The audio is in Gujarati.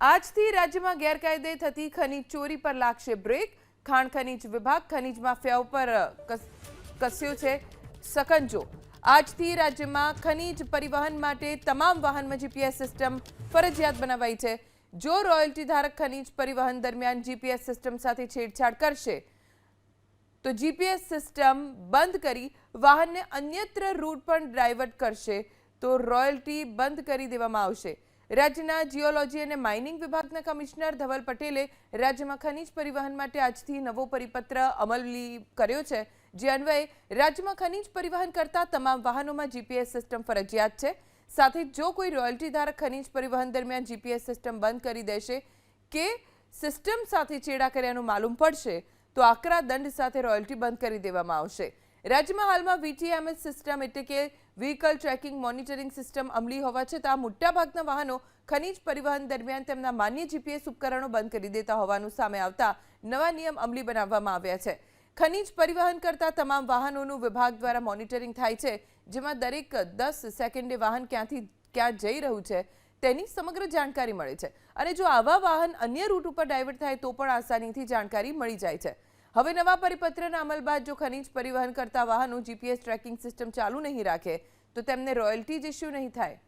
આજથી રાજ્યમાં ગેરકાયદે થતી ખનીજ ચોરી પર લાગશે બ્રેક. ખાણ ખનીજ વિભાગ ખનીજ માફિયાઓ પર કસ્યો છે સકંજો. આજથી રાજ્યમાં ખનીજ પરિવહન માટે તમામ વાહનમાં જીપીએસ સિસ્ટમ ફરજિયાત બનાવાઈ છે. જો રોયલ્ટી ધારક ખનીજ પરિવહન દરમિયાન જીપીએસ સિસ્ટમ સાથે છેડછાડ કરશે તો જીપીએસ સિસ્ટમ બંધ કરી વાહનને અન્યત્ર રૂટ પર ડાયવર્ટ કરશે તો રોયલ્ટી બંધ કરી દેવામાં આવશે. રાજ્યના જીઓલોજી અને માઇનિંગ વિભાગના કમિશનર ધવલ પટેલે રાજ્યમાં ખનીજ પરિવહન માટે આજથી નવો પરિપત્ર અમલી કર્યો છે, જે અન્વયે રાજ્યમાં ખનીજ પરિવહન કરતા તમામ વાહનોમાં જીપીએસ સિસ્ટમ ફરજિયાત છે. સાથે જો કોઈ રોયલ્ટી ધારક ખનીજ પરિવહન દરમિયાન જીપીએસ સિસ્ટમ બંધ કરી દેશે કે સિસ્ટમ સાથે ચેડા કર્યાનું માલુમ પડશે તો આકરા દંડ સાથે રોયલ્ટી બંધ કરી દેવામાં આવશે. રાજ્યમાં હાલમાં વીટીએમએસ સિસ્ટમ એટલે કે વ્હીકલ ટ્રેકિંગ મોનિટરિંગ સિસ્ટમ અમલી હોવા છતાં મોટાભાગના વાહનો ખનીજ પરિવહન દરમિયાન તેમના માન્ય જીપીએસ ઉપકરણો બંધ કરી દેતા હોવાનું સામે આવતા નવા નિયમ અમલી બનાવવામાં આવ્યા છે. ખનીજ પરિવહન કરતા તમામ વાહનોનું વિભાગ દ્વારા મોનિટરિંગ થાય છે, જેમાં દરેક 10 સેકન્ડે વાહન ક્યાંથી ક્યાં જઈ રહ્યું છે તેની સમગ્ર જાણકારી મળે છે. અને જો આવા વાહન અન્ય રૂટ ઉપર ડાયવર્ટ થાય તો પણ આસાનીથી જાણકારી મળી જાય છે. હવે નવા પરિપત્રના અમલ બાદ જો ખનીજ પરિવહન કરતા વાહનો જીપીએસ ટ્રેકિંગ સિસ્ટમ ચાલુ નહીં રાખે તો તેમને રોયલ્ટી જ ઇસ્યુ નહીં થાય.